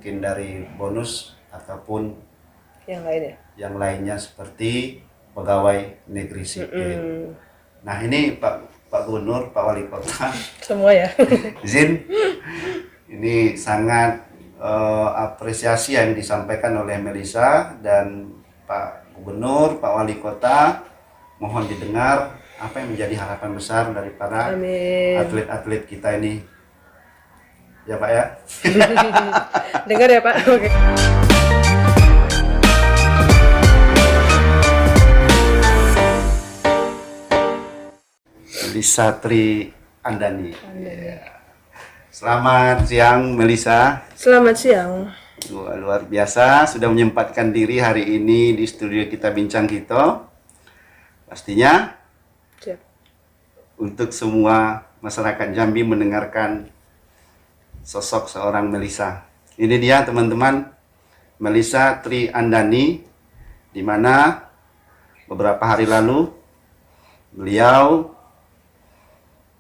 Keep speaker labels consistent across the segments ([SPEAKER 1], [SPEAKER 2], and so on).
[SPEAKER 1] mungkin dari bonus ataupun
[SPEAKER 2] yang lainnya
[SPEAKER 1] seperti pegawai negeri sipil. Nah ini Pak Gubernur, Pak Wali Kota,
[SPEAKER 2] semua ya.
[SPEAKER 1] izin, ini sangat apresiasi yang disampaikan oleh Melisa dan Pak Gubernur, Pak Wali Kota, mohon didengar apa yang menjadi harapan besar daripada atlet-atlet kita ini. Ya Pak ya.
[SPEAKER 2] Dengar ya Pak. Oke.
[SPEAKER 1] Melisa Tri Andani. Selamat siang Melisa.
[SPEAKER 2] Selamat siang.
[SPEAKER 1] Luar biasa sudah menyempatkan diri hari ini di studio kita Bincang Kito. Pastinya
[SPEAKER 2] Siap.
[SPEAKER 1] Untuk semua masyarakat Jambi mendengarkan sosok seorang Melisa. Ini dia teman-teman, Melisa Tri Andani, di mana beberapa hari lalu beliau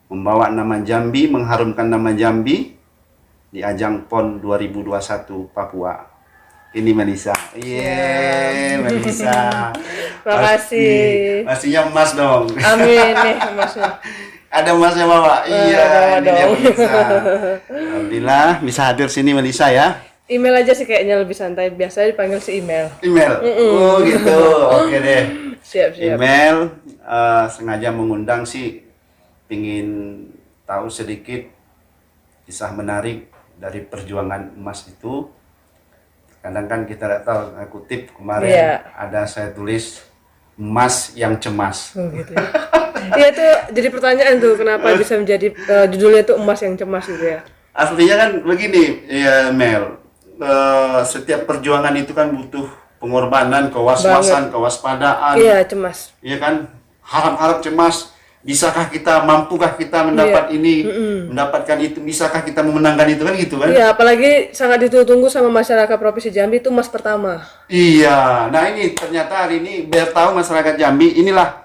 [SPEAKER 1] membawa nama Jambi, mengharumkan nama Jambi di ajang PON 2021 Papua. Ini Melisa. Melisa.
[SPEAKER 2] Makasih.
[SPEAKER 1] Pastinya emas dong.
[SPEAKER 2] Amin nih emasnya.
[SPEAKER 1] Ada emasnya Bapak. Iya, ini dia Melisa. Alhamdulillah bisa hadir sini Melisa ya.
[SPEAKER 2] Email aja sih kayaknya lebih santai. Biasanya dipanggil si email.
[SPEAKER 1] Email. Oh gitu. Oke deh.
[SPEAKER 2] Siap.
[SPEAKER 1] Email sengaja mengundang sih, pingin tahu sedikit kisah menarik dari perjuangan emas itu. Kadang kan kita tidak tahu, kutip kemarin ada saya tulis emas yang cemas.
[SPEAKER 2] Oh gitu ya. Iya tuh jadi pertanyaan tuh kenapa bisa menjadi judulnya tuh emas yang cemas gitu ya.
[SPEAKER 1] Aslinya kan begini ya Mel, setiap perjuangan itu kan butuh pengorbanan, kewaspasan, kewaspadaan.
[SPEAKER 2] Iya, cemas.
[SPEAKER 1] Iya kan, harap-harap cemas. Bisakah kita, mampukah kita mendapat ini, mendapatkan itu, bisakah kita memenangkan itu kan gitu kan?
[SPEAKER 2] Iya, apalagi sangat ditunggu sama masyarakat Provinsi Jambi itu emas pertama.
[SPEAKER 1] Iya, nah ini ternyata hari ini biar tahu masyarakat Jambi, inilah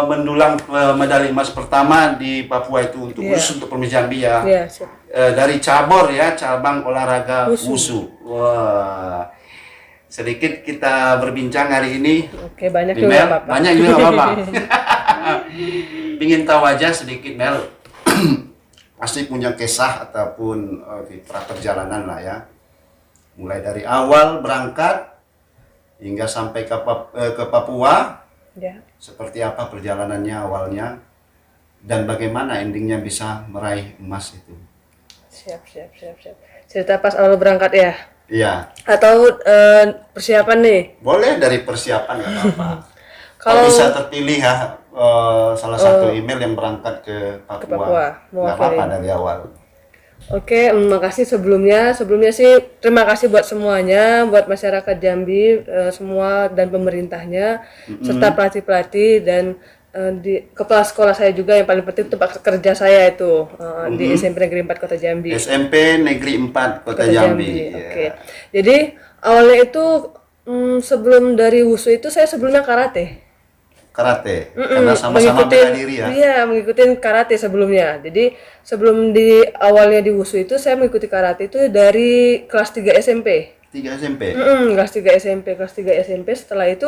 [SPEAKER 1] mendulang medali emas pertama di Papua itu untuk khusus untuk Provinsi Jambi ya.
[SPEAKER 2] Iya, siap.
[SPEAKER 1] Dari cabur ya, cabang olahraga wusu. Wah, sedikit kita berbincang hari ini.
[SPEAKER 2] Oke, banyak juga Bapak.
[SPEAKER 1] Banyak juga Bapak. Ingin tahu aja sedikit Mel, pasti punya kisah ataupun kiprah perjalanan lah ya. Mulai dari awal berangkat hingga sampai ke Papua.
[SPEAKER 2] Ya.
[SPEAKER 1] Seperti apa perjalanannya awalnya dan bagaimana endingnya bisa meraih emas itu.
[SPEAKER 2] Siap. Cerita pas awal berangkat ya?
[SPEAKER 1] Iya.
[SPEAKER 2] Atau persiapan nih?
[SPEAKER 1] Boleh dari persiapan nggak apa-apa. Kalau bisa terpilih ya salah satu email yang berangkat ke Papua. Nggak apa-apa dari awal.
[SPEAKER 2] Oke, makasih sebelumnya sih terima kasih buat semuanya, buat masyarakat Jambi semua dan pemerintahnya serta pelatih-pelatih dan di kepala sekolah saya juga yang paling penting tempat kerja saya itu di SMP Negeri 4 Kota Jambi.
[SPEAKER 1] SMP Negeri 4 Kota Jambi.
[SPEAKER 2] Oke. Jadi awalnya itu sebelum dari wusu itu saya sebelumnya karate. Karena sama-sama bela diri ya. Iya, mengikuti karate sebelumnya. Jadi sebelum di awalnya di wusu itu saya mengikuti karate itu dari kelas 3 SMP.
[SPEAKER 1] 3 SMP.
[SPEAKER 2] Kelas 3 SMP. Setelah itu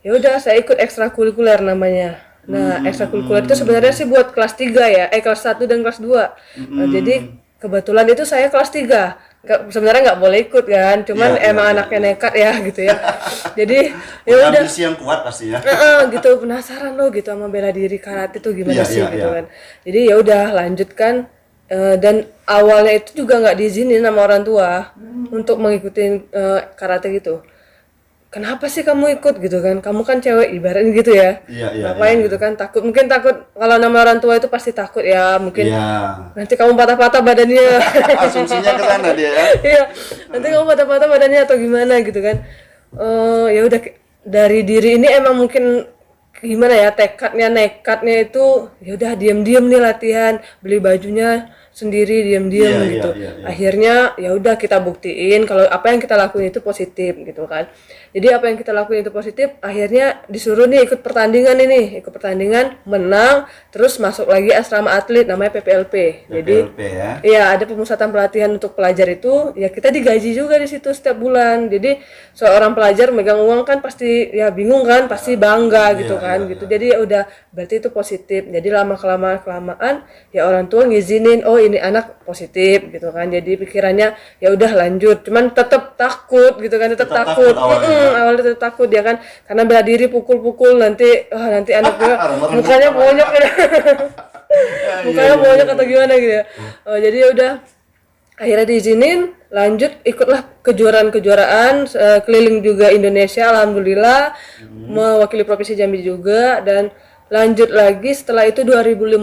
[SPEAKER 2] ya udah saya ikut ekstrakurikuler namanya. Nah, ekstrakurikuler itu sebenarnya sih buat kelas 3 ya. Kelas 1 dan kelas 2. Jadi kebetulan itu saya kelas 3. Sebenarnya nggak boleh ikut kan, cuman emang anaknya nekat ya gitu ya. Jadi ya udah
[SPEAKER 1] ambisi yang kuat pasti ya.
[SPEAKER 2] Gitu penasaran loh gitu sama bela diri karate tuh gimana sih gitu kan. Jadi ya udah lanjutkan dan awalnya itu juga nggak diizinin sama orang tua untuk mengikuti karate gitu. Kenapa sih kamu ikut gitu kan? Kamu kan cewek ibaratnya gitu ya. Ngapain gitu kan? Mungkin takut kalau nama orang tua itu pasti takut ya. Mungkin nanti kamu patah-patah badannya.
[SPEAKER 1] Asumsinya ke sana dia ya.
[SPEAKER 2] Iya. Nanti kamu patah-patah badannya atau gimana gitu kan. Ya udah dari diri ini emang mungkin gimana ya nekatnya itu ya udah diam-diam nih latihan, beli bajunya sendiri diam-diam
[SPEAKER 1] Iya,
[SPEAKER 2] gitu.
[SPEAKER 1] iya, iya.
[SPEAKER 2] Akhirnya ya udah kita buktiin kalau apa yang kita lakuin itu positif gitu kan. Jadi apa yang kita lakuin itu positif, akhirnya disuruh nih ikut pertandingan ini, ikut pertandingan, menang, terus masuk lagi asrama atlet namanya PPLP. Jadi
[SPEAKER 1] PPLP ya.
[SPEAKER 2] iya, ada pemusatan pelatihan untuk pelajar itu, ya kita digaji juga di situ setiap bulan. Jadi seorang pelajar megang uang kan pasti ya bingung kan, pasti bangga gitu kan, gitu. Jadi ya udah berarti itu positif. Jadi lama kelamaan ya orang tua ngizinin, oh ini anak positif gitu kan. Jadi pikirannya ya udah lanjut. Cuman tetap takut gitu kan, tetap takut. Awalnya tetap takut ya kan, karena bela diri pukul-pukul nanti nanti anak gue mukanya bonyok ya. Mukanya bonyok atau gimana gitu ya. Jadi ya udah akhirnya diizinin lanjut ikutlah kejuaraan-kejuaraan keliling juga Indonesia alhamdulillah, mewakili provinsi Jambi juga, dan lanjut lagi setelah itu 2015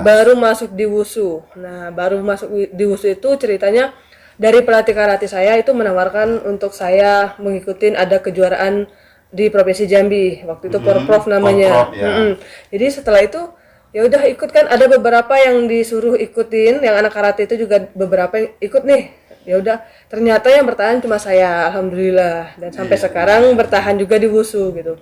[SPEAKER 2] baru masuk di WUSU. Nah, baru masuk di WUSU itu ceritanya dari pelatih karate saya itu menawarkan untuk saya mengikuti ada kejuaraan di Provinsi Jambi. Waktu itu Porprov namanya.
[SPEAKER 1] Porprov, ya.
[SPEAKER 2] Jadi setelah itu ya udah ikut kan, ada beberapa yang disuruh ikutin, yang anak karate itu juga beberapa yang ikut nih. Ya udah, ternyata yang bertahan cuma saya, alhamdulillah, dan sampai sekarang bertahan juga di WUSU gitu.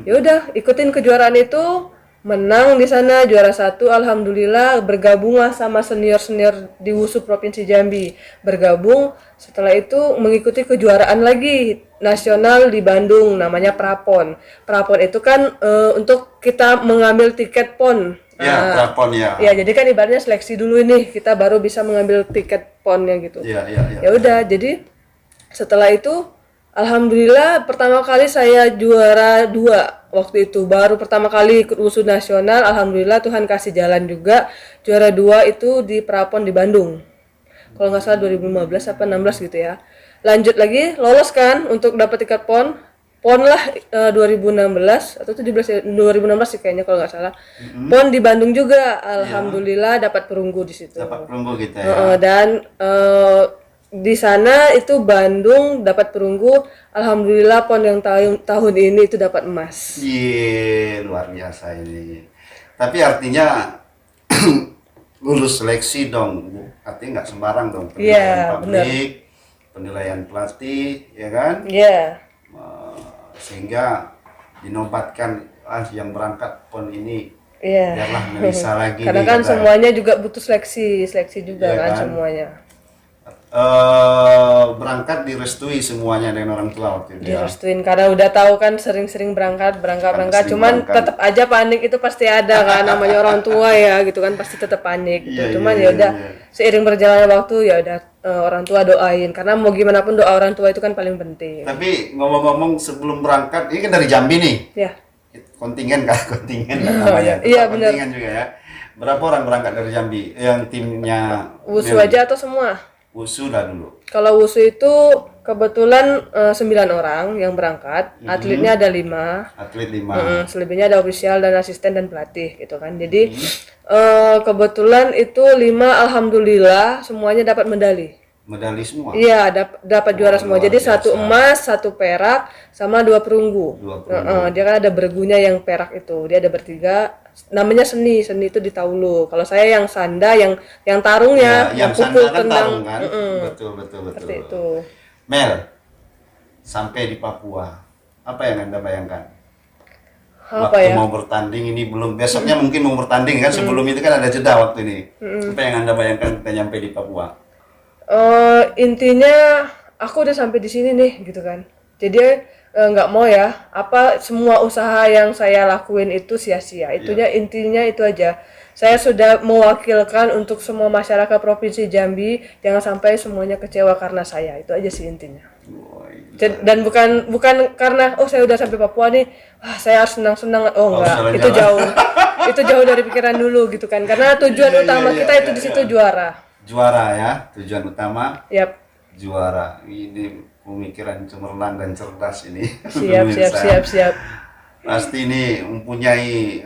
[SPEAKER 2] Ya udah, ikutin kejuaraan itu, menang di sana juara 1, alhamdulillah, bergabunglah sama senior-senior di WUSU Provinsi Jambi. Bergabung, setelah itu mengikuti kejuaraan lagi nasional di Bandung namanya Prapon. Prapon itu kan untuk kita mengambil tiket PON.
[SPEAKER 1] Ya, Prapon ya.
[SPEAKER 2] Ya, jadi kan ibaratnya seleksi dulu ini, kita baru bisa mengambil tiket PON-nya gitu.
[SPEAKER 1] Iya.
[SPEAKER 2] Ya udah, jadi setelah itu alhamdulillah pertama kali saya juara 2 waktu itu, baru pertama kali ikut WUSU nasional, alhamdulillah Tuhan kasih jalan juga, juara 2 itu di Prapon di Bandung. Kalau nggak salah 2015 apa 16 gitu ya. Lanjut lagi, lolos kan untuk dapat tiket PON. PON lah 2016 atau 17 ya, 2016 sih kayaknya kalau nggak salah. PON di Bandung juga, alhamdulillah dapat perunggu di situ.
[SPEAKER 1] Dapat perunggu kita ya.
[SPEAKER 2] Dan di sana itu Bandung dapat perunggu, alhamdulillah PON yang tahun ini itu dapat emas.
[SPEAKER 1] Iya, luar biasa ini. Tapi artinya lulus seleksi dong, Bu. Artinya nggak sembarang dong. Penilaian publik, penilaian pelatih, ya kan?
[SPEAKER 2] Iya.
[SPEAKER 1] Sehingga dinobatkan yang berangkat PON ini
[SPEAKER 2] Iya.
[SPEAKER 1] biarlah Melisa lagi.
[SPEAKER 2] Karena kan semuanya juga butuh seleksi juga kan semuanya.
[SPEAKER 1] Berangkat direstui semuanya dengan orang tua waktu itu.
[SPEAKER 2] Direstuin karena udah tahu kan sering-sering berangkat, cuman tetap aja panik itu pasti ada kan, namanya orang tua ya gitu kan, pasti tetap panik gitu. Cuman ya udah seiring berjalannya waktu ya udah orang tua doain, karena mau gimana pun doa orang tua itu kan paling penting.
[SPEAKER 1] Tapi ngomong-ngomong sebelum berangkat, ini kan dari Jambi nih.
[SPEAKER 2] Ya.
[SPEAKER 1] Kontingen namanya.
[SPEAKER 2] Iya benar.
[SPEAKER 1] Kontingen juga ya. Berapa orang berangkat dari Jambi? Yang timnya
[SPEAKER 2] WUSU aja atau semua?
[SPEAKER 1] WUSU lah dulu.
[SPEAKER 2] Kalau WUSU itu kebetulan 9 orang yang berangkat, atletnya ada 5.
[SPEAKER 1] Atlet 5.
[SPEAKER 2] Selebihnya ada ofisial dan asisten dan pelatih gitu kan. Jadi kebetulan itu 5 alhamdulillah semuanya dapat medali.
[SPEAKER 1] Medali semua.
[SPEAKER 2] Iya, dapat juara semua. Jadi 1 emas, 1 perak, sama 2 perunggu. Dia kan ada bergunya yang perak itu. Dia ada bertiga. Namanya seni itu di Taulu. Kalau saya yang sanda, yang tarungnya,
[SPEAKER 1] yang
[SPEAKER 2] pukul
[SPEAKER 1] sanda kan
[SPEAKER 2] tendang.
[SPEAKER 1] tarung kan. Betul.
[SPEAKER 2] Seperti itu.
[SPEAKER 1] Mel, sampai di Papua, apa yang Anda bayangkan?
[SPEAKER 2] Apa
[SPEAKER 1] waktu
[SPEAKER 2] ya?
[SPEAKER 1] mau bertanding ini belum, besoknya mungkin mau bertanding kan, sebelum itu kan ada jeda waktu ini. Apa yang Anda bayangkan kita nyampe di Papua?
[SPEAKER 2] Intinya aku udah sampai di sini nih gitu kan. Jadi nggak mau ya apa semua usaha yang saya lakuin itu sia-sia. Itunya intinya itu aja. Saya sudah mewakilkan untuk semua masyarakat Provinsi Jambi, jangan sampai semuanya kecewa karena saya. Itu aja sih intinya. Dan bukan karena saya udah sampai Papua nih, saya harus senang-senang. Oh enggak, itu jauh. Itu jauh dari pikiran dulu gitu kan. Karena tujuan utama kita itu di situ juara. Juara
[SPEAKER 1] ya, tujuan utama.
[SPEAKER 2] Yap.
[SPEAKER 1] Juara. Ini pemikiran cemerlang dan cerdas ini.
[SPEAKER 2] Siap.
[SPEAKER 1] Pasti ini mempunyai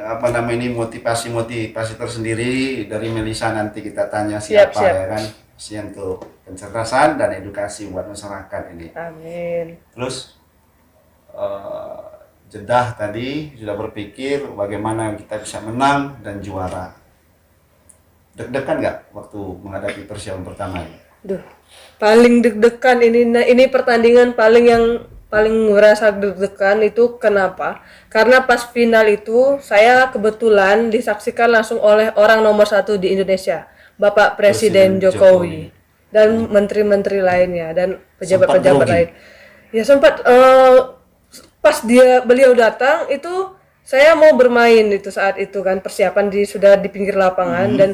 [SPEAKER 1] motivasi tersendiri. Dari Melisa nanti kita tanya siapa ya kan, kasihan untuk pencerdasan dan edukasi buat masyarakat ini.
[SPEAKER 2] Amin.
[SPEAKER 1] Terus Jeddah tadi sudah berpikir bagaimana kita bisa menang dan juara. Deg-degan nggak waktu menghadapi persiapan pertama ini?
[SPEAKER 2] Duh, paling deg-degan ini pertandingan paling ngerasa deg-degan itu kenapa? Karena pas final itu saya kebetulan disaksikan langsung oleh orang nomor 1 di Indonesia, Bapak Presiden Jokowi dan menteri-menteri lainnya dan pejabat-pejabat lain. Ya sempat pas beliau datang itu saya mau bermain itu saat itu kan persiapan sudah di pinggir lapangan dan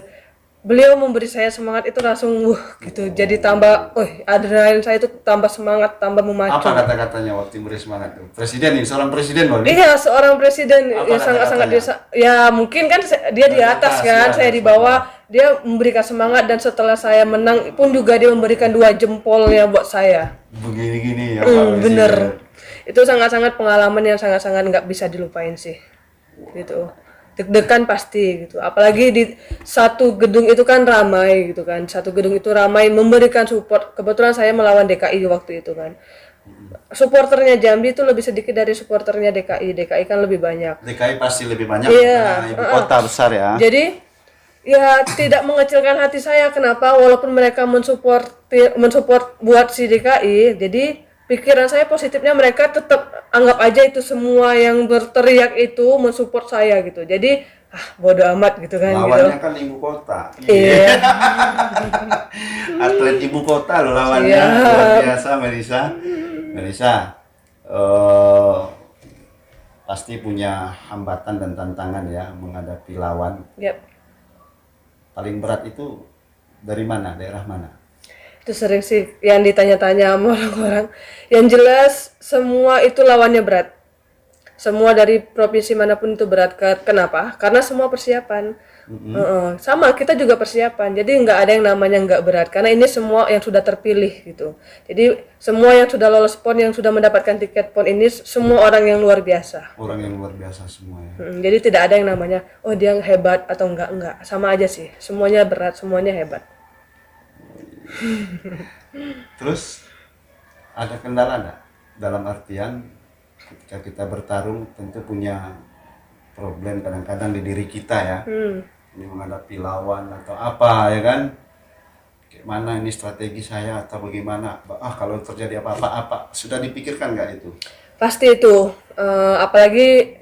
[SPEAKER 2] beliau memberi saya semangat itu langsung gitu. Jadi tambah adrenalin saya itu tambah semangat, tambah memacu.
[SPEAKER 1] Apa kata-katanya waktu memberi semangat tuh? Presiden ini seorang presiden loh.
[SPEAKER 2] Iya, seorang presiden yang sangat-sangat ya mungkin kan dia di atas kan, saya di bawah. Dia memberikan semangat dan setelah saya menang pun juga dia memberikan 2 jempolnya buat saya.
[SPEAKER 1] Begini-gini ya
[SPEAKER 2] bener. Itu sangat-sangat pengalaman yang sangat-sangat nggak bisa dilupain sih. Gitu. Deg-degan pasti gitu. Apalagi di satu gedung itu kan ramai gitu kan. Satu gedung itu ramai memberikan support. Kebetulan saya melawan DKI waktu itu kan. Supporternya Jambi itu lebih sedikit dari supporternya DKI. DKI kan lebbil banyak.
[SPEAKER 1] DKI pasti lebih banyak
[SPEAKER 2] karena
[SPEAKER 1] ibu kota besar ya.
[SPEAKER 2] Jadi ya tidak mengecilkan hati saya. Kenapa? Walaupun mereka mensupport buat si DKI, jadi pikiran saya positifnya mereka tetap anggap aja itu semua yang berteriak itu mensupport saya gitu. Jadi bodo amat gitu kan.
[SPEAKER 1] Lawannya kan ibu kota.
[SPEAKER 2] Iya.
[SPEAKER 1] Atlet ibu kota loh lawannya.
[SPEAKER 2] Iya.
[SPEAKER 1] Luar biasa Melisa. Pasti punya hambatan dan tantangan ya menghadapi lawan.
[SPEAKER 2] Yep.
[SPEAKER 1] Paling berat itu dari mana? Daerah mana?
[SPEAKER 2] Itu sering sih yang ditanya-tanya sama orang-orang. Yang jelas semua itu lawannya berat. Semua dari provinsi manapun itu berat. Kenapa? Karena semua persiapan. Sama, kita juga persiapan. Jadi nggak ada yang namanya nggak berat. Karena ini semua yang sudah terpilih gitu. Jadi semua yang sudah lolos PON, yang sudah mendapatkan tiket PON ini semua orang yang luar biasa.
[SPEAKER 1] Orang yang luar biasa semua ya.
[SPEAKER 2] Jadi tidak ada yang namanya dia hebat atau enggak. Sama aja sih. Semuanya berat, semuanya hebat.
[SPEAKER 1] Terus ada kendala enggak? Dalam artian ketika kita bertarung tentu punya problem kadang-kadang di diri kita ya. Ini menghadapi lawan atau apa ya kan? Gimana ini strategi saya atau bagaimana? Kalau terjadi apa-apa sudah dipikirkan nggak itu?
[SPEAKER 2] Pasti itu. Apalagi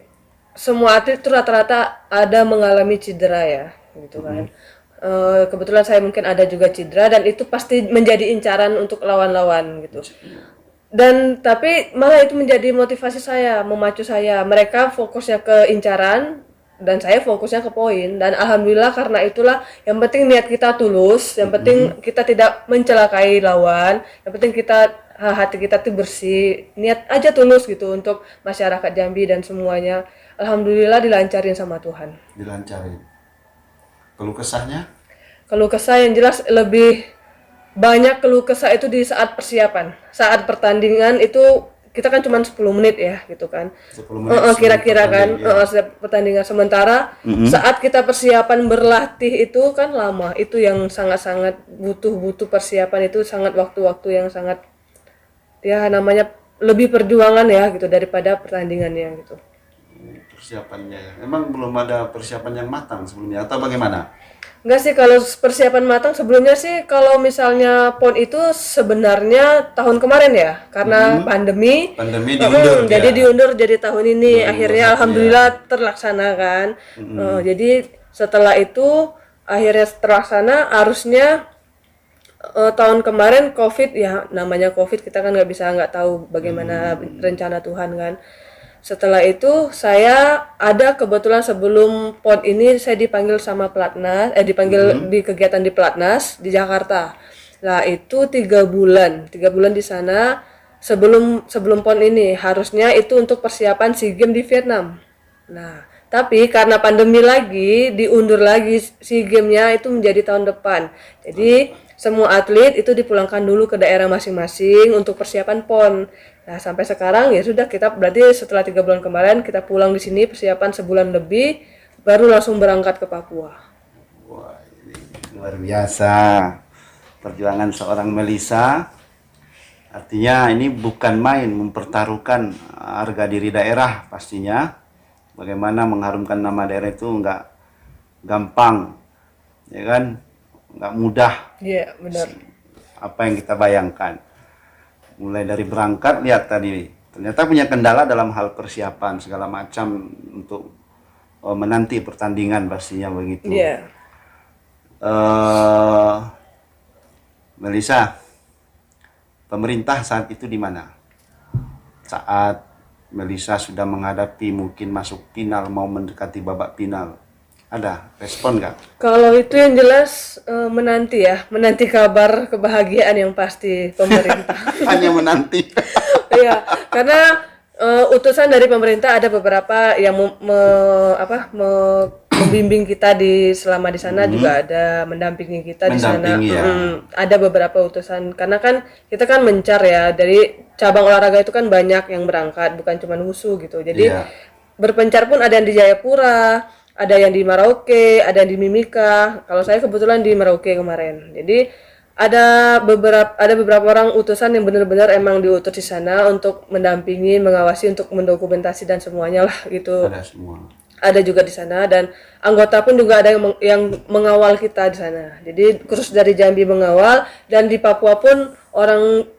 [SPEAKER 2] semua atlet itu rata-rata ada mengalami cedera ya, gitu kan. Kebetulan saya mungkin ada juga cedera dan itu pasti menjadi incaran untuk lawan-lawan gitu. Dan tapi malah itu menjadi motivasi saya, memacu saya. Mereka fokusnya ke incaran dan saya fokusnya ke poin. Dan alhamdulillah karena itulah yang penting niat kita tulus, yang penting kita tidak mencelakai lawan, yang penting hati kita tuh bersih, niat aja tulus gitu untuk masyarakat Jambi dan semuanya. Alhamdulillah dilancarin sama Tuhan.
[SPEAKER 1] Dilancarin. Keluh kesahnya?
[SPEAKER 2] Keluh kesah yang jelas lebih banyak keluh kesah itu di saat persiapan. Saat pertandingan itu kita kan cuma 10 menit ya gitu kan.
[SPEAKER 1] 10 menit
[SPEAKER 2] kira-kira kan setiap pertandingan. Sementara saat kita persiapan berlatih itu kan lama. Itu yang sangat-sangat butuh persiapan, itu sangat waktu-waktu yang sangat ya namanya lebih perjuangan ya gitu daripada pertandingannya gitu.
[SPEAKER 1] Persiapannya emang belum ada persiapan yang matang sebelumnya atau bagaimana?
[SPEAKER 2] Enggak sih, kalau persiapan matang sebelumnya sih, kalau misalnya PON itu sebenarnya tahun kemarin ya, karena pandemi
[SPEAKER 1] diundur
[SPEAKER 2] jadi diundur jadi tahun ini. Akhirnya alhamdulillah terlaksana kan. Jadi setelah itu akhirnya terlaksana, harusnya tahun kemarin COVID ya, namanya COVID kita kan nggak tahu bagaimana rencana Tuhan kan. Setelah itu saya ada kebetulan sebelum PON ini saya dipanggil sama Pelatnas, dipanggil di kegiatan di Pelatnas di Jakarta. Lah itu 3 bulan di sana sebelum PON ini, harusnya itu untuk persiapan SEA Games di Vietnam. Nah, tapi karena pandemi lagi diundur lagi SEA Games-nya itu menjadi tahun depan. Jadi semua atlet itu dipulangkan dulu ke daerah masing-masing untuk persiapan PON. Nah, sampai sekarang ya sudah, kita berarti setelah 3 bulan kemarin kita pulang di sini persiapan sebulan lebih baru langsung berangkat ke Papua.
[SPEAKER 1] Wah, ini luar biasa perjuangan seorang Melisa. Artinya ini bukan main, mempertaruhkan harga diri daerah pastinya. Bagaimana mengharumkan nama daerah itu enggak gampang. ya kan, nggak mudah
[SPEAKER 2] Iya, benar.
[SPEAKER 1] apa yang kita bayangkan. Mulai dari berangkat, lihat tadi ternyata punya kendala dalam hal persiapan segala macam untuk menanti pertandingan pastinya begitu.
[SPEAKER 2] Iya.
[SPEAKER 1] Melisa, pemerintah saat itu di mana? Saat Melisa sudah menghadapi mungkin masuk final, mau mendekati babak final, ada respon nggak?
[SPEAKER 2] Kalau itu yang jelas menanti ya, menanti kabar kebahagiaan yang pasti pemerintah.
[SPEAKER 1] Hanya menanti.
[SPEAKER 2] Iya, karena utusan dari pemerintah ada beberapa yang membimbing kita selama di sana, juga ada mendampingi kita di sana.
[SPEAKER 1] Mendampingi, ya.
[SPEAKER 2] Ada beberapa utusan karena kan kita kan mencar ya, dari cabang olahraga itu kan banyak yang berangkat, bukan cuma wushu gitu. Jadi
[SPEAKER 1] Iya.
[SPEAKER 2] berpencar pun ada yang di Jayapura, ada yang di Merauke, ada yang di Mimika. Kalau saya kebetulan di Merauke kemarin. Jadi ada beberapa orang utusan yang benar-benar emang diutus di sana untuk mendampingi, mengawasi, untuk mendokumentasi dan semuanya lah gitu.
[SPEAKER 1] Ada semua.
[SPEAKER 2] Ada juga di sana, dan anggota pun juga ada yang mengawal kita di sana. Jadi khusus dari Jambi mengawal, dan di Papua pun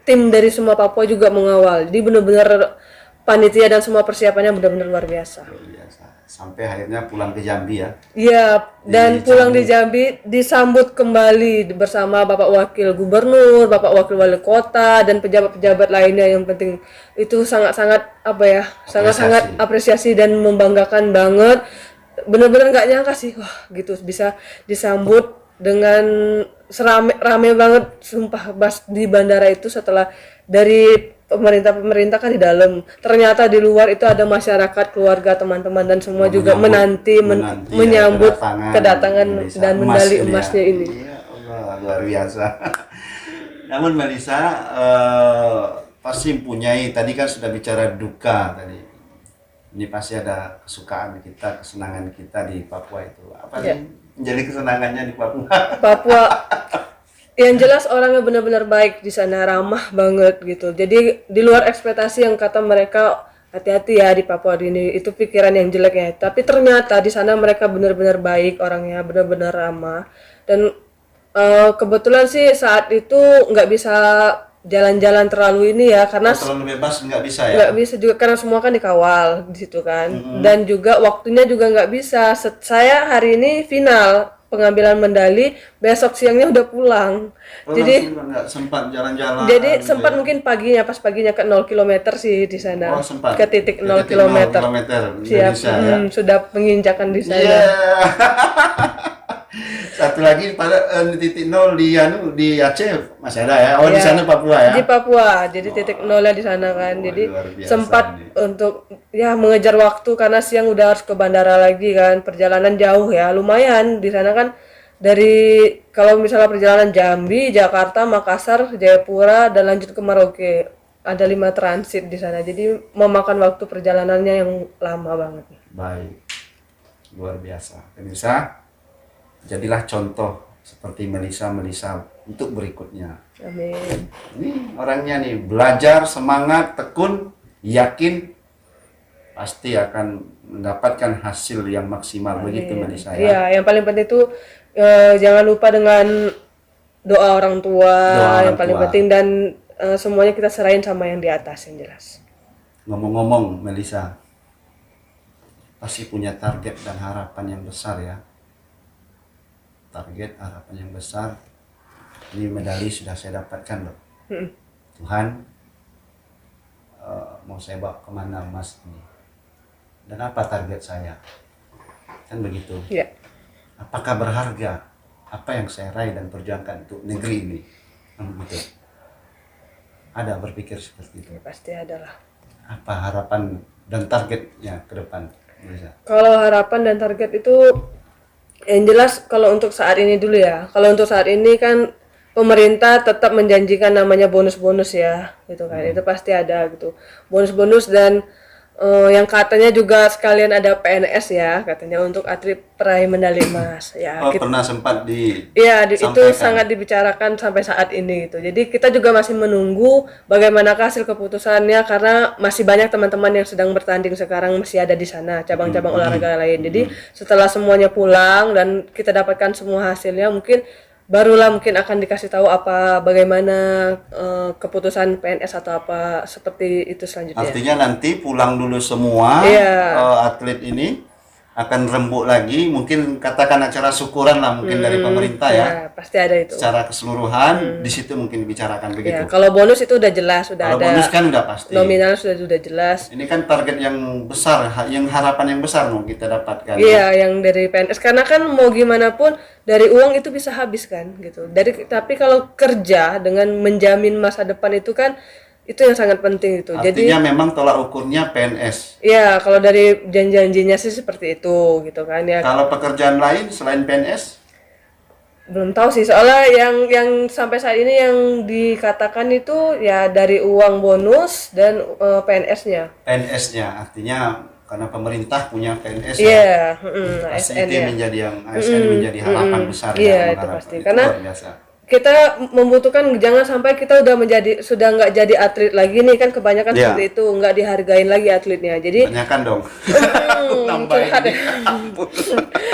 [SPEAKER 2] tim dari semua Papua juga mengawal. Jadi benar-benar panitia dan semua persiapannya benar-benar luar biasa.
[SPEAKER 1] Luar biasa. Sampai akhirnya pulang ke Jambi ya.
[SPEAKER 2] Iya, dan pulang di Jambi disambut kembali bersama Bapak Wakil Gubernur, Bapak Wakil Wali Kota, dan pejabat-pejabat lainnya. Yang penting itu sangat-sangat sangat-sangat apresiasi dan membanggakan banget. Benar-benar nggak nyangka sih, wah gitu bisa disambut dengan rame banget, sumpah, di bandara itu. Setelah dari pemerintah kan di dalam, ternyata di luar itu ada masyarakat, keluarga, teman-teman, dan semua juga menyambut kedatangan dan medali emasnya ini.
[SPEAKER 1] Ya Allah, luar biasa. Namun Melisa pasti mempunyai, tadi kan sudah bicara duka tadi. Ini pasti ada kesukaan kita, kesenangan kita di Papua itu. Apa sih menjadi kesenangannya di Papua?
[SPEAKER 2] Papua yang jelas orangnya benar-benar baik di sana, ramah banget gitu. Jadi di luar ekspektasi yang kata mereka, hati-hati ya di Papua ini, itu pikiran yang jelek ya. Tapi ternyata di sana mereka benar-benar baik orangnya, benar-benar ramah. Dan kebetulan sih saat itu nggak bisa jalan-jalan terlalu ini ya, karena
[SPEAKER 1] terlalu bebas nggak bisa ya?
[SPEAKER 2] nggak bisa juga karena semua kan dikawal di situ kan. Dan juga waktunya juga nggak bisa. Saya hari ini final pengambilan medali, besok siangnya udah pulang. Jadi
[SPEAKER 1] nggak sempat jalan-jalan.
[SPEAKER 2] Jadi sempat mungkin pas paginya ke 0 km sih di sana.
[SPEAKER 1] Oh, sempat.
[SPEAKER 2] Ke titik 0 km. Siap.
[SPEAKER 1] Indonesia, ya?
[SPEAKER 2] Sudah menginjakan di sana.
[SPEAKER 1] Satu lagi pada titik 0 di Aceh masih ada ya. Oh, di sana Papua ya.
[SPEAKER 2] Di Papua. Jadi titik 0-nya di sana kan. Jadi
[SPEAKER 1] luar biasa
[SPEAKER 2] sempat untuk ya mengejar waktu karena siang udah harus ke bandara lagi kan. Perjalanan jauh ya, lumayan. Di sana kan dari kalau misalnya perjalanan Jambi, Jakarta, Makassar, Jayapura, dan lanjut ke Merauke. Ada 5 transit di sana. Jadi memakan waktu perjalanannya yang lama banget.
[SPEAKER 1] Baik. Luar biasa. Pemirsa, jadilah contoh seperti Melisa untuk berikutnya.
[SPEAKER 2] Amin.
[SPEAKER 1] Ini orangnya nih, belajar, semangat, tekun, yakin pasti akan mendapatkan hasil yang maksimal. Begitu Melisa ya.
[SPEAKER 2] Iya, yang paling penting itu jangan lupa dengan doa orang tua, yang paling penting, dan semuanya kita serahin sama yang di atas yang jelas.
[SPEAKER 1] Ngomong-ngomong Melisa, pasti punya target dan harapan yang besar ya. Target, harapan yang besar. Ini medali sudah saya dapatkan loh. Tuhan mau saya bawa kemana emas ini, dan apa target saya, kan begitu. Apakah berharga apa yang saya raih dan perjuangkan untuk negeri ini, kan begitu. Ada berpikir seperti itu?
[SPEAKER 2] Pasti ada lah.
[SPEAKER 1] Apa harapan dan targetnya ke depan?
[SPEAKER 2] Kalau harapan dan target itu yang jelas, kalau untuk saat ini dulu ya. Kalau untuk saat ini kan pemerintah tetap menjanjikan namanya bonus-bonus ya, gitu kan. Itu pasti ada gitu. Bonus-bonus, dan yang katanya juga sekalian ada PNS ya katanya untuk atlet peraih medali emas ya.
[SPEAKER 1] Oh, pernah sempat
[SPEAKER 2] Iya, itu
[SPEAKER 1] disampaikan.
[SPEAKER 2] sangat dibicarakan sampai saat ini gitu. Jadi kita juga masih menunggu bagaimanakah hasil keputusannya karena masih banyak teman-teman yang sedang bertanding sekarang masih ada di sana cabang-cabang olahraga lain. Jadi setelah semuanya pulang dan kita dapatkan semua hasilnya mungkin barulah mungkin akan dikasih tahu apa bagaimana keputusan PNS atau apa seperti itu selanjutnya.
[SPEAKER 1] Artinya nanti pulang dulu semua
[SPEAKER 2] Iya.
[SPEAKER 1] atlet ini akan rembuk lagi, mungkin katakan acara syukuran lah mungkin dari pemerintah ya.
[SPEAKER 2] Ya, pasti ada itu.
[SPEAKER 1] Secara keseluruhan di situ mungkin dibicarakan
[SPEAKER 2] Ya,
[SPEAKER 1] begitu.
[SPEAKER 2] kalau bonus itu udah jelas, sudah
[SPEAKER 1] Kalau
[SPEAKER 2] ada
[SPEAKER 1] bonus kan udah pasti.
[SPEAKER 2] nominal sudah jelas.
[SPEAKER 1] Ini kan target yang besar, yang harapan yang besar mau kita dapatkan.
[SPEAKER 2] Iya, yang dari PNS karena kan mau gimana pun dari uang itu bisa habis kan gitu. Tapi kalau kerja dengan menjamin masa depan itu kan itu yang sangat penting itu. Jadi
[SPEAKER 1] Artinya memang tolak ukurnya PNS.
[SPEAKER 2] ya kalau dari janji-janjinya sih seperti itu gitu kan ya.
[SPEAKER 1] Kalau pekerjaan lain selain PNS,
[SPEAKER 2] Belum tahu sih soalnya yang sampai saat ini yang dikatakan itu ya dari uang bonus dan PNS-nya.
[SPEAKER 1] PNS-nya artinya karena pemerintah punya PNS
[SPEAKER 2] Iya,
[SPEAKER 1] pasti
[SPEAKER 2] ASN
[SPEAKER 1] itu
[SPEAKER 2] ya.
[SPEAKER 1] menjadi yang ASN menjadi harapan besar
[SPEAKER 2] Iya,
[SPEAKER 1] ya,
[SPEAKER 2] itu
[SPEAKER 1] harapan.
[SPEAKER 2] pasti.
[SPEAKER 1] Itu
[SPEAKER 2] Karena
[SPEAKER 1] luar biasa.
[SPEAKER 2] kita membutuhkan jangan sampai kita sudah nggak jadi atlet lagi nih kan kebanyakan
[SPEAKER 1] Iya.
[SPEAKER 2] seperti itu nggak dihargain lagi atletnya. Jadi
[SPEAKER 1] Tanyakan dong. Nambahin
[SPEAKER 2] curhat ya.
[SPEAKER 1] ini. Ampun.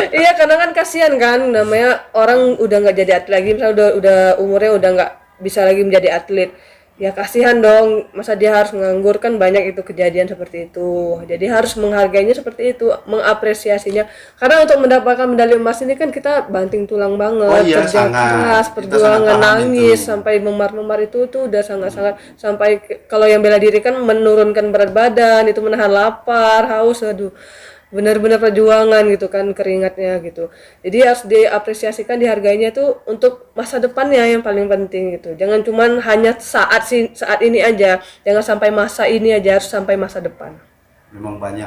[SPEAKER 2] Iya karena kan kasihan kan namanya orang udah nggak jadi atlet lagi misalnya udah umurnya udah nggak bisa lagi menjadi atlet ya kasihan dong masa dia harus nganggur kan banyak itu kejadian seperti itu jadi harus menghargainya seperti itu mengapresiasinya karena untuk mendapatkan medali emas ini kan kita banting tulang banget
[SPEAKER 1] Oh iya,
[SPEAKER 2] kerja
[SPEAKER 1] sangat.
[SPEAKER 2] keras
[SPEAKER 1] Kita
[SPEAKER 2] perjuangan
[SPEAKER 1] sangat paham
[SPEAKER 2] nangis
[SPEAKER 1] itu.
[SPEAKER 2] sampai memar-memar itu tuh udah sangat-sangat sampai kalau yang bela diri kan menurunkan berat badan itu menahan lapar haus aduh benar-benar perjuangan gitu kan keringatnya gitu jadi harus diapresiasikan dihargainya tuh untuk masa depannya yang paling penting gitu jangan cuman hanya saat ini aja jangan sampai masa ini aja harus sampai masa depan.
[SPEAKER 1] Memang banyak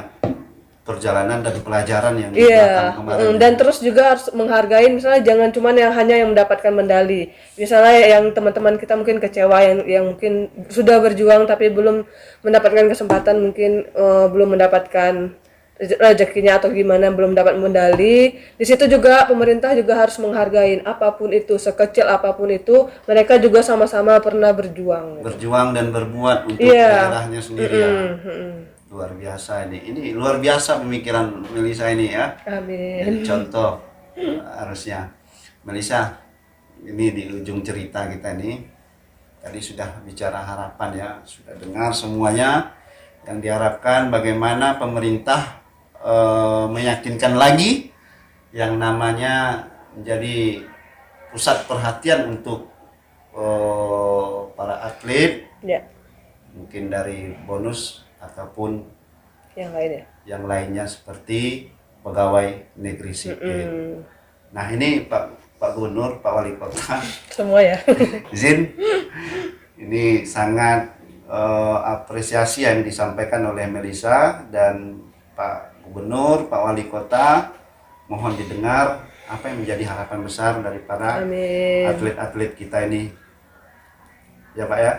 [SPEAKER 1] perjalanan dan pelajaran yang di
[SPEAKER 2] Iya,
[SPEAKER 1] belakang kemarin.
[SPEAKER 2] dan terus juga harus menghargai misalnya jangan cuman yang hanya yang mendapatkan medali. Misalnya yang teman-teman kita mungkin kecewa yang mungkin sudah berjuang tapi belum mendapatkan kesempatan mungkin belum mendapatkan rezekinya atau gimana belum dapat medali. Di situ juga pemerintah juga harus menghargai apapun itu sekecil apapun itu mereka juga sama-sama pernah berjuang.
[SPEAKER 1] Berjuang dan berbuat untuk
[SPEAKER 2] Iya.
[SPEAKER 1] daerahnya sendiri ya. Luar biasa ini. Ini luar biasa pemikiran Melisa ini ya.
[SPEAKER 2] Amin.
[SPEAKER 1] Jadi contoh harusnya. Melisa, ini di ujung cerita kita nih. Tadi sudah bicara harapan ya, sudah dengar semuanya. Yang diharapkan bagaimana pemerintah meyakinkan lagi yang namanya menjadi pusat perhatian untuk para atlet,
[SPEAKER 2] Ya,
[SPEAKER 1] mungkin dari bonus ataupun
[SPEAKER 2] yang lain ya.
[SPEAKER 1] yang lainnya seperti pegawai negeri sipil. Nah ini Pak Gubernur, Pak Wali Kota,
[SPEAKER 2] Semua ya.
[SPEAKER 1] izin ini sangat apresiasi yang disampaikan oleh Melisa dan Pak Gubernur, Pak Wali Kota, mohon didengar apa yang menjadi harapan besar dari para
[SPEAKER 2] Amin.
[SPEAKER 1] atlet-atlet kita ini. Ya Pak ya.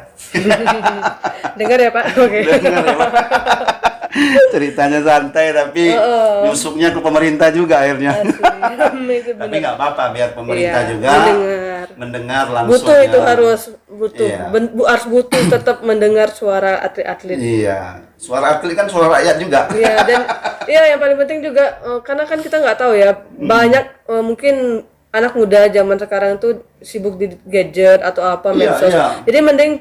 [SPEAKER 2] Dengar ya Pak. Oke.
[SPEAKER 1] Dengar ya, Pak. Ceritanya santai tapi nyusupnya ke pemerintah juga akhirnya.
[SPEAKER 2] Itu
[SPEAKER 1] Tapi nggak apa-apa biar pemerintah
[SPEAKER 2] Iya,
[SPEAKER 1] juga mendengar langsung.
[SPEAKER 2] butuh itu harus butuh
[SPEAKER 1] Iya.
[SPEAKER 2] harus butuh tetap mendengar suara atlet-atlet.
[SPEAKER 1] Iya, suara atlet kan suara rakyat juga.
[SPEAKER 2] Iya dan iya yang paling penting juga karena kan kita nggak tahu ya banyak mungkin anak muda zaman sekarang tuh sibuk di gadget atau apa
[SPEAKER 1] Iya,
[SPEAKER 2] medsos.
[SPEAKER 1] iya.
[SPEAKER 2] Jadi mending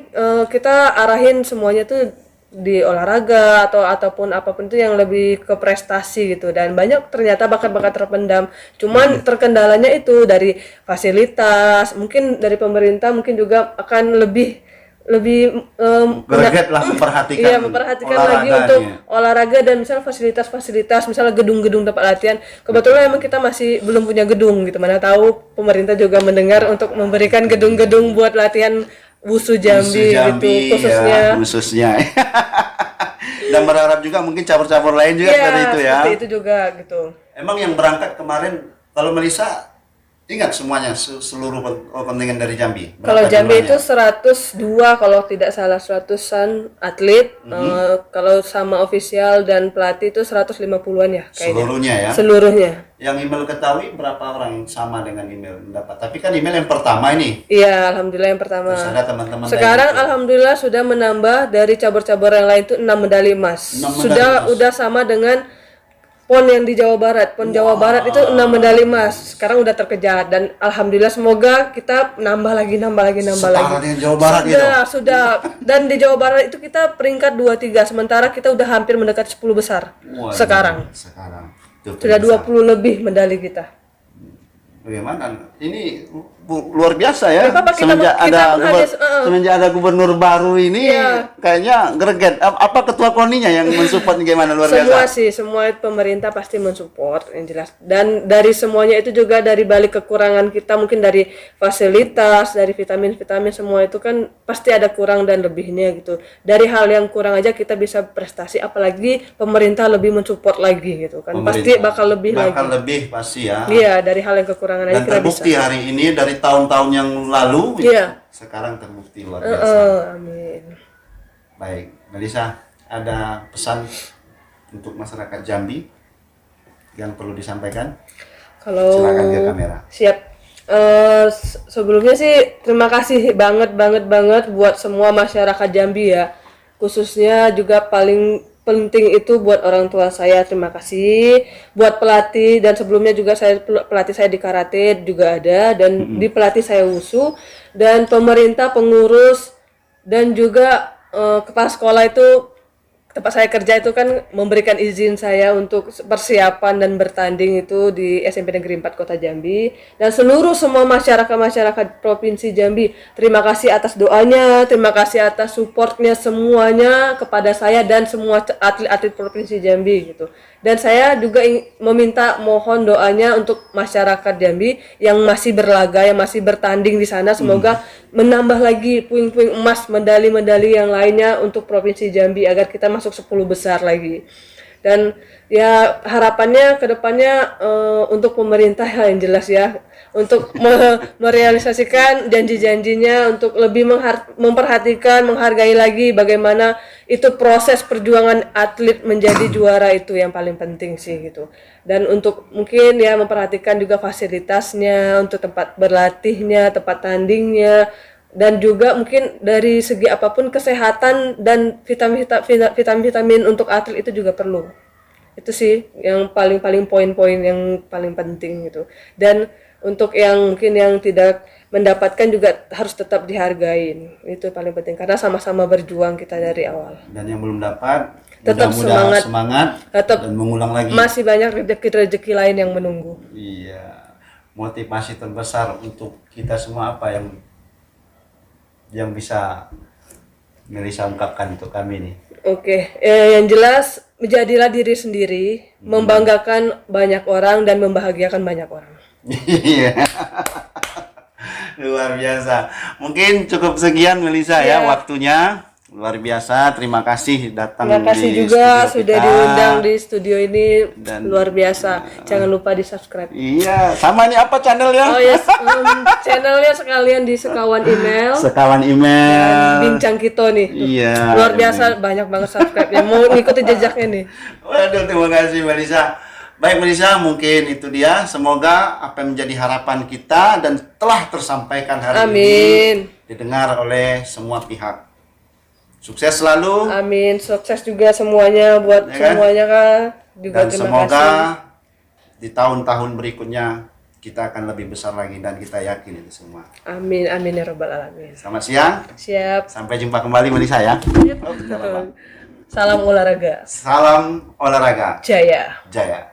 [SPEAKER 2] kita arahin semuanya tuh di olahraga ataupun apapun itu yang lebih ke prestasi gitu dan banyak ternyata bakat-bakat terpendam cuman terkendalanya itu dari fasilitas mungkin dari pemerintah mungkin juga akan lebih
[SPEAKER 1] Greget lah memperhatikan.
[SPEAKER 2] iya memperhatikan lagi untuk olahraga dan misalnya fasilitas-fasilitas misalnya gedung-gedung tempat latihan kebetulan emang kita masih belum punya gedung gitu mana tahu pemerintah juga mendengar untuk memberikan gedung-gedung buat latihan Wusu Jambi, gitu khususnya.
[SPEAKER 1] Ya, khususnya. Dan berharap juga mungkin cabur-cabur lain juga
[SPEAKER 2] Iya,
[SPEAKER 1] seperti itu ya.
[SPEAKER 2] seperti itu juga gitu.
[SPEAKER 1] Emang yang berangkat kemarin kalau Melisa Ingat semuanya seluruh kontingen dari Jambi.
[SPEAKER 2] Kalau
[SPEAKER 1] Berapa
[SPEAKER 2] Jambi itu
[SPEAKER 1] jumlahnya?
[SPEAKER 2] 102 kalau tidak salah, 100-an atlet. Kalau sama ofisial dan pelatih itu 150-an ya kayaknya.
[SPEAKER 1] Seluruhnya ya.
[SPEAKER 2] Seluruhnya.
[SPEAKER 1] Yang email ketahui berapa orang yang sama dengan email mendapat. Tapi kan email yang pertama ini.
[SPEAKER 2] Iya, alhamdulillah yang pertama.
[SPEAKER 1] Terus ada teman-teman
[SPEAKER 2] Sekarang
[SPEAKER 1] lain itu.
[SPEAKER 2] alhamdulillah sudah menambah dari cabur-cabur yang lain itu 6 medali emas.
[SPEAKER 1] 6 medali
[SPEAKER 2] Sudah
[SPEAKER 1] emas.
[SPEAKER 2] udah sama dengan PON yang di Jawa Barat. PON Jawa Barat itu 6 medali emas. Sekarang udah terkejar dan alhamdulillah semoga kita nambah lagi.
[SPEAKER 1] Setara dengan Jawa Barat gitu.
[SPEAKER 2] Sudah. Dan di Jawa Barat itu kita peringkat 2-3 sementara kita udah hampir mendekati 10 besar.
[SPEAKER 1] Waduh,
[SPEAKER 2] Sekarang
[SPEAKER 1] Sekarang. Itu
[SPEAKER 2] sudah
[SPEAKER 1] besar.
[SPEAKER 2] 20 lebih medali kita.
[SPEAKER 1] Bagaimana? Ini luar biasa ya.
[SPEAKER 2] Gak apa-apa,
[SPEAKER 1] Semenjak ada gubernur baru ini,
[SPEAKER 2] Iya.
[SPEAKER 1] kayaknya greget. Apa ketua koninya yang mensupport gimana luar
[SPEAKER 2] Semua
[SPEAKER 1] biasa?
[SPEAKER 2] sih, semua pemerintah pasti mensupport yang jelas. Dan dari semuanya itu juga dari balik kekurangan kita mungkin dari fasilitas, dari vitamin-vitamin semua itu kan pasti ada kurang dan lebihnya gitu. Dari hal yang kurang aja kita bisa prestasi, apalagi pemerintah lebih mensupport lagi gitu kan. Pasti bakal lebih lagi.
[SPEAKER 1] Bakal lebih pasti ya.
[SPEAKER 2] Iya, dari hal yang kekurangan aja
[SPEAKER 1] Dan
[SPEAKER 2] kita bisa.
[SPEAKER 1] terbukti hari ini dari tahun-tahun yang lalu,
[SPEAKER 2] Iya.
[SPEAKER 1] sekarang terbukti luar biasa.
[SPEAKER 2] Amin.
[SPEAKER 1] Baik, Melisa, ada pesan untuk masyarakat Jambi yang perlu disampaikan?
[SPEAKER 2] Kalau
[SPEAKER 1] Silakan ke kamera.
[SPEAKER 2] siap. Sebelumnya sih terima kasih banget buat semua masyarakat Jambi ya. Khususnya juga paling penting itu buat orang tua saya, terima kasih. Buat pelatih dan sebelumnya juga pelatih saya di karate juga ada dan di pelatih saya wushu dan pemerintah, pengurus dan juga kepala sekolah itu tempat saya kerja itu kan memberikan izin saya untuk persiapan dan bertanding itu di SMP Negeri 4 Kota Jambi dan semua masyarakat Provinsi Jambi. Terima kasih atas doanya, terima kasih atas supportnya semuanya kepada saya dan semua atlet-atlet Provinsi Jambi gitu. Dan saya juga mohon doanya untuk masyarakat Jambi yang masih berlaga, yang masih bertanding di sana, semoga menambah lagi puing-puing emas, medali-medali yang lainnya untuk Provinsi Jambi agar kita masuk 10 besar lagi. Dan ya harapannya ke depannya untuk pemerintah yang jelas ya untuk merealisasikan janji-janjinya untuk lebih memperhatikan, menghargai lagi bagaimana itu proses perjuangan atlet menjadi juara itu yang paling penting sih gitu. Dan untuk mungkin ya memperhatikan juga fasilitasnya untuk tempat berlatihnya, tempat tandingnya dan juga mungkin dari segi apapun kesehatan dan vitamin untuk atlet itu juga perlu. Itu sih yang paling poin-poin yang paling penting gitu. Dan untuk yang mungkin yang tidak mendapatkan juga harus tetap dihargain. Itu paling penting karena sama-sama berjuang kita dari awal.
[SPEAKER 1] Dan yang belum dapat,
[SPEAKER 2] Tetap
[SPEAKER 1] mudah-mudahan
[SPEAKER 2] semangat.
[SPEAKER 1] dan mengulang lagi.
[SPEAKER 2] Masih banyak rezeki-rezeki lain yang menunggu.
[SPEAKER 1] Iya, motivasi terbesar untuk kita semua apa yang bisa Melisa ungkapkan untuk kami nih?
[SPEAKER 2] Oke, yang jelas menjadilah diri sendiri, membanggakan banyak orang dan membahagiakan banyak orang.
[SPEAKER 1] Iya. Luar biasa. Mungkin cukup sekian Melisa ya waktunya. Luar biasa. Terima kasih datang
[SPEAKER 2] Terima kasih
[SPEAKER 1] di
[SPEAKER 2] juga
[SPEAKER 1] studio
[SPEAKER 2] sudah
[SPEAKER 1] kita.
[SPEAKER 2] diundang di studio ini.
[SPEAKER 1] Dan-
[SPEAKER 2] Luar biasa. Jangan lupa di-subscribe.
[SPEAKER 1] Iya, sama nih apa channelnya?
[SPEAKER 2] Oh yes, channelnya sekalian di sekawan email.
[SPEAKER 1] Sekawan email.
[SPEAKER 2] Bincang Kito nih. Tuh.
[SPEAKER 1] Iya.
[SPEAKER 2] Luar biasa, banyak banget subscribe yang mau ngikutin jejaknya nih.
[SPEAKER 1] Waduh, terima kasih Melisa. Baik Melisa, mungkin itu dia. Semoga apa yang menjadi harapan kita dan telah tersampaikan hari
[SPEAKER 2] Amin.
[SPEAKER 1] ini didengar oleh semua pihak. Sukses selalu.
[SPEAKER 2] Amin. Sukses juga semuanya buat
[SPEAKER 1] Ya kan?
[SPEAKER 2] semuanya Kak. Juga
[SPEAKER 1] Dan
[SPEAKER 2] terima
[SPEAKER 1] semoga
[SPEAKER 2] kasih.
[SPEAKER 1] di tahun-tahun berikutnya kita akan lebih besar lagi dan kita yakin itu semua.
[SPEAKER 2] Amin, amin ya rabbal alamin.
[SPEAKER 1] Selamat siang.
[SPEAKER 2] Siap.
[SPEAKER 1] Sampai jumpa kembali Melisa ya.
[SPEAKER 2] Salam olahraga.
[SPEAKER 1] Salam olahraga
[SPEAKER 2] Jaya.
[SPEAKER 1] jaya.